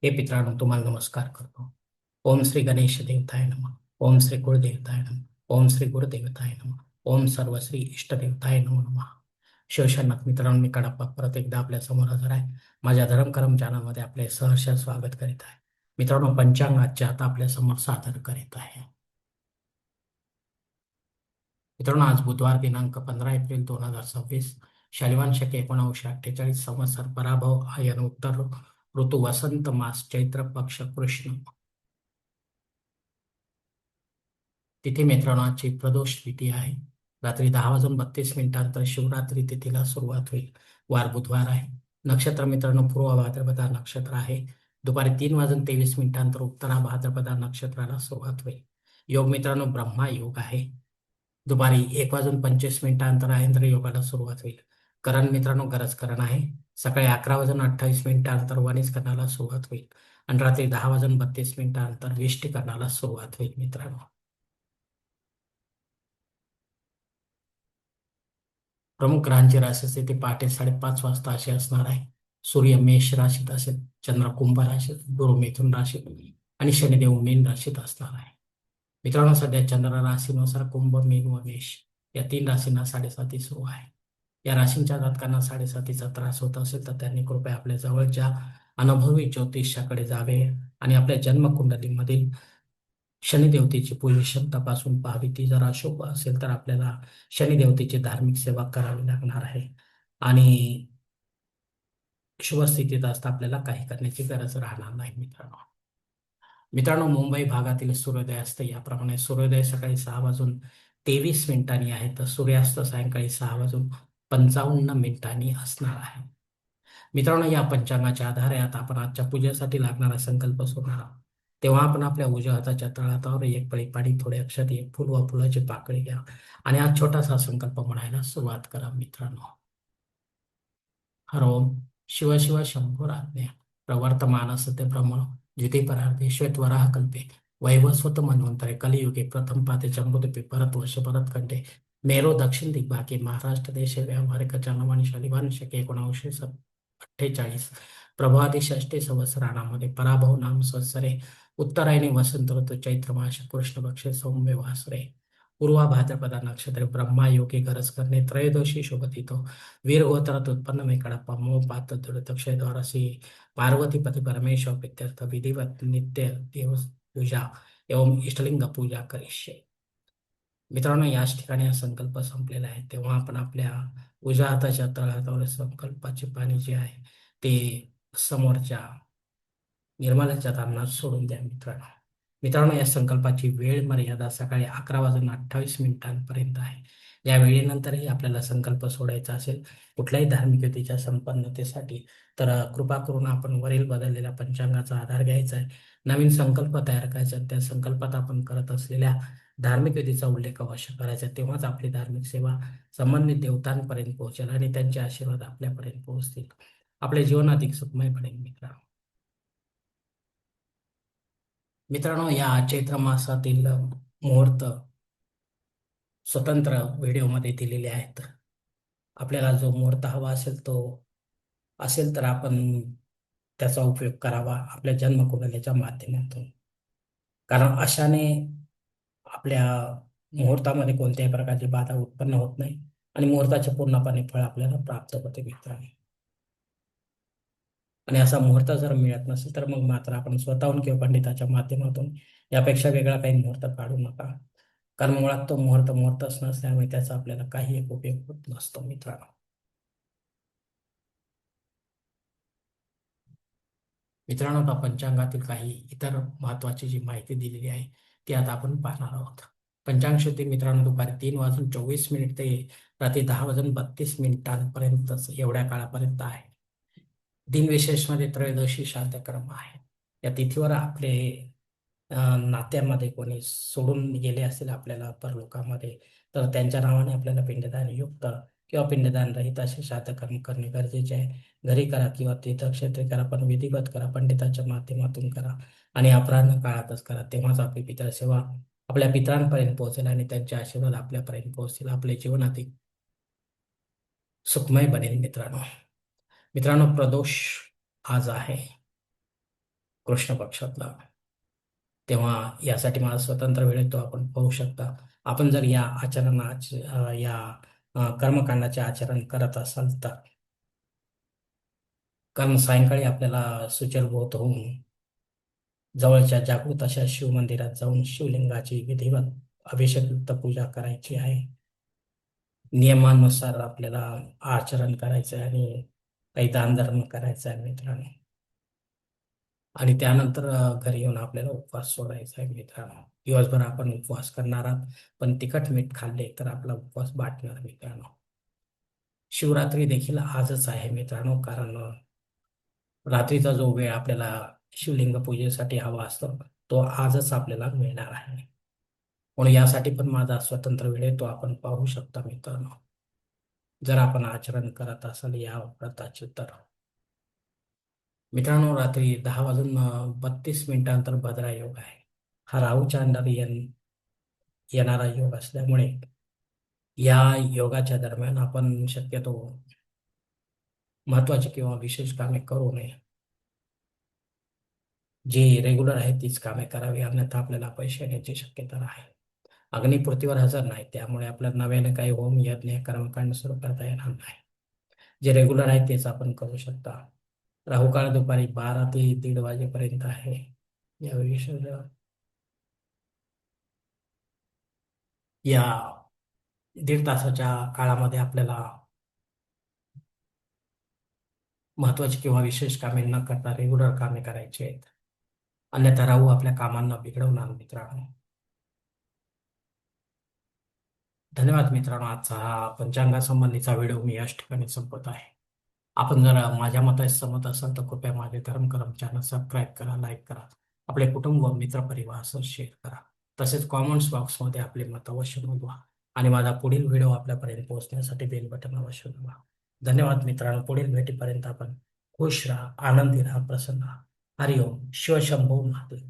हे पितरांनो तुम्हाला नमस्कार करतो. ओम श्री गणेश देवताय नमः. ओम श्री कुळदेवताय नमः. ओम श्री गुरुदेवताय नमः. ओम सर्व श्री इष्टदेवताय नमो नमः. शिवशरणक मित्रांनो, मी कडप्पा परत एकदा आपल्या समोर हजर आहे. माझ्या धर्मकरम चॅनलमध्ये आपले सहर्ष स्वागत करीत आहे. मित्रांनो, पंचांगाचे आता आपल्या समोर सादर करीत आहे. मित्रांनो, आज बुधवार दिनांक 15 एप्रिल 2026, शालिवान शके 1948, संवत्सर पराभव, आयन उत्तर ऋतू वसंत मास, चैत्र पक्ष कृष्ण. तिथे मित्रांनो आजची प्रदोष तिथी आहे. रात्री 10:32 शिवरात्री तिथीला सुरुवात होईल. वार बुधवार आहे. नक्षत्र मित्रांनो पूर्व भाद्रपदा नक्षत्र आहे. दुपारी 3:23 उत्तरा भाद्रपदा नक्षत्राला सुरुवात होईल. योग मित्रांनो ब्रह्मा योग आहे. दुपारी 1:25 इंद्र योगाला सुरुवात होईल. करण मित्रांनो गरज करण आहे. सकाळी 11:28 वणिज करण्याला सुरुवात होईल आणि रात्री 10:32 विष्टी करण्याला सुरुवात होईल. मित्रांनो, प्रमुख ग्रहांची राशी स्थिती पहाटे 5:30 वाजता अशी असणार आहे. सूर्य मेष राशीत असेल, चंद्र कुंभ राशीत, गुरु मिथुन राशीत आणि शनिदेव मीन राशीत असणार आहे. मित्रांनो, सध्या चंद्र राशीनुसार कुंभ, मीन व मेष या 3 राशींना 7.5 सुरू आहे. या राशींच्या जातकांना 7.5चा त्रास होत असेल तर त्यांनी कृपया आपल्या जवळच्या अनुभवी ज्योतिषाकडे जावे आणि आपल्या जन्मकुंडलीमधील शनिदेवतेची पोझिशन तपासून पाहावी. ती जर अशुभ असेल तर आपल्याला शनिदेवतेची धार्मिक सेवा करावी लागणार आहे आणि शुभ स्थितीत असता आपल्याला काही करण्याची गरज राहणार नाही. मित्रांनो मित्रांनो मुंबई भागातील सूर्योदय असतं याप्रमाणे. सूर्योदय सकाळी 6:23 आहे, तर सूर्यास्त सायंकाळी 6:55 असणार आहे. मित्रांनो, या पंचांगाच्या आधारे आता आपण आजच्या पूजेसाठी लागणारा संकल्प सोडणार आहोत. तेव्हा आपण आपल्या उजव्या हाताच्या तळहातावर एक पळी पाणी, थोडे अक्षत, एक फुल व फुलाची पाकळी घ्या आणि आज छोटासा संकल्प म्हणायला सुरुवात करा. मित्रांनो, हर ओम शिव शिव शंभोराज्ञा प्रवर्तमानस्य ब्रह्मणो द्वितीयपरार्धे श्वेतवराह कल्पे वैवस्वत मन्वंतरे कलियुगे प्रथम पादे चंद्रोदीपे भरतवर्ष भरतखंडे मेरो दक्षिण दिग्भागे महाराष्ट्र देशे व्यावहारिक चालवानी शालिवान शके 1948 प्रभादी षष्ठी संवत्सराणामध्ये पराभव नाम संवत्सरे उत्तरायणी वसंत ऋतू चैत्र मास कृष्ण पक्षे सौम्य वासरे पूर्वा भाद्रपदा नक्षत्रे ब्रह्मा योगी गरज करणे त्रयोदशी शुभतिथो वीर गोत्रात उत्पन्न में कड़प्पा मोह पात्र दुरित क्षय द्वारासी पार्वती पति परमेश्वर प्रीत्यर्थ विधिवत नित्य देव पूजा एवं इष्टलिंग पूजा करिष्ये. मित्रांनो, याच ठिकाणी हा संकल्प संपलेला आहे. तेव्हा आपण आपल्या उजव्या हाताच्या तळहातावर संकल्पाचे पाणी जे आहे ते समोरच्या निर्मलाच्या तामणात सोडून द्या. मित्रांनो मित्रांनो या संकल्पाची वेळ मर्यादा सकाळी 11:28 आहे. या वेळेनंतरही आपल्याला संकल्प सोडायचा असेल कुठल्याही धार्मिक युतीच्या संपन्नतेसाठी तर कृपा करून आपण वरील बदललेल्या पंचांगाचा आधार घ्यायचा आहे. नवीन संकल्प तयार करायचा. त्या संकल्पात आपण करत असलेल्या धार्मिक विधीचा उल्लेख अवश्य करायचा. तेव्हाच आपली धार्मिक सेवा संबंधित देवतांपर्यंत पोहोचेल आणि त्यांचे आशीर्वाद आपल्यापर्यंत पोहोचतील. आपले जीवन अधिक सुखमय बनेल. मित्रांनो, या चैत्र मासातील मुहूर्त स्वतंत्र व्हिडिओमध्ये दिलेले आहेत. आपल्याला जो मुहूर्त हवा असेल तर आपण त्याचा उपयोग करावा आपल्या जन्मकुंडलीच्या माध्यमातून. कारण अशाने आपल्या मुहूर्तामध्ये कोणत्याही प्रकारची बाधा उत्पन्न होत नाही आणि मुहूर्ताचे पूर्णपणे फळ आपल्याला प्राप्त होते. मित्रांनो, आणि असा मुहूर्त जर मिळत नसेल तर मग मात्र आपण स्वतःहून किंवा पंडिताच्या माध्यमातून यापेक्षा वेगळा काही मुहूर्त काढू नका. कारण मुळात तो मुहूर्त मुहूर्तच नसल्यामुळे त्याचा आपल्याला काही एक उपयोग होत नसतो. मित्रांनो आता पंचांगातील काही इतर महत्वाची जी माहिती दिलेली आहे ती आता आपण पाहणार आहोत. पंचांग शुद्धी मित्रांनो दुपारी 3:24 ते रात्री 10:32 एवढ्या काळापर्यंत आहे. दिनविशेषमध्ये त्रयोदशी श्राद्ध कर्म आहे. या तिथीवर आपले नात्यामध्ये कोणी सोडून गेले असेल आपल्याला परलोकामध्ये तर त्यांच्या नावाने आपल्याला पिंडदान युक्त किंवा पिंडदान रहित असे श्राद्ध कर्म करणे गरजेचे आहे. घरी करा किंवा तीर्थक्षेत्री करा, पण विधिवत करा, पंडिताच्या माध्यमातून करा आणि अपराह्न काळातच करा. तेव्हाच आपली पितृसेवा आपल्या पितरांपर्यंत पोहोचेल आणि त्यांचे आशीर्वाद आपल्यापर्यंत पोहोचतील. आपले जीवन अधिक सुखमय बनेल. मित्रांनो मित्रांनो प्रदोष आज आहे. कृष्ण पक्षातला. तेव्हा यासाठी मला स्वतंत्र वेळेत तो आपण पाहू शकता. आपण जर या या कर्मकांडाचे आचरण करत असाल तर, कारण सायंकाळी आपल्याला सुचरभूत होऊन जवळच्या जागृत अशा शिवमंदिरात जाऊन शिवलिंगाची विधिवत अभिषेकयुक्त पूजा करायची आहे. नियमानुसार आपल्याला आचरण करायचं आहे आणि काही दानधर्म करायचा आहे मित्रांनो. आणि त्यानंतर घरी येऊन आपल्याला उपवास सोडायचा आहे मित्रांनो. दिवसभर आपण उपवास करणार आहात, पण तिखट मीठ खाल्ले तर आपला उपवास बाटणार मित्रांनो. शिवरात्री देखील आजच आहे मित्रांनो, कारण रात्रीचा जो वेळ आपल्याला शिवलिंग पूजेसाठी हवा असतो तो आजच आपल्याला मिळणार आहे. म्हणून यासाठी पण माझा स्वतंत्र वेळ आहे, तो आपण पाहू शकता मित्रांनो. जर आपण आचरण करत असाल या व्रताचे तर. मित्रांनो, रात्री 10 वाजून 32 मिनिटांनंतर भद्रा योग आहे. हा राहूच्या अंडाने येणारा योग असल्यामुळे या योगाच्या दरम्यान आपण शक्यतो महत्वाची किंवा विशेष कामे करू नये. जी रेग्युलर आहे तीच कामे करावी, अन्यथा आपल्याला पैसे येण्याची शक्यता आहे. अग्निपूर्तीवर हजर नाही, त्यामुळे आपल्याला नव्याने काही होम यज्ञ कर्मकांड सुरू करता येणार नाही. जे रेग्युलर आहे तेच आपण करू शकता. राहुकाळ दुपारी 12 ते 1:30 वाजेपर्यंत आहे. यावेळी या 1.5 तासाच्या काळामध्ये आपल्याला महत्वाची किंवा विशेष कामे न करता रेग्युलर कामे करायची आहेत. अन्यथा राहू आपल्या कामांना बिघडवणार मित्रांनो. धन्यवाद मित्रांनो. आजचा हा पंचांगासंबंधीचा व्हिडिओ मी याच ठिकाणी संपत आहे. आपण जर माझ्या मताशी सहमत असाल तर कृपया माझे धर्मकरम चॅनल सबस्क्राईब करा, लाईक करा, आपले कुटुंब व मित्रपरिवारासह शेअर करा. तसेच कॉमेंट्स बॉक्समध्ये आपले मत अवश्य नोंदवा आणि माझा पुढील व्हिडिओ आपल्यापर्यंत पोहोचण्यासाठी बेल बटन अवश्य दाबा. धन्यवाद मित्रांनो. पुढील भेटीपर्यंत आपण खुश राहा, आनंदी राहा, प्रसन्न राहा. हरिओम. शिवशंभो महादेव.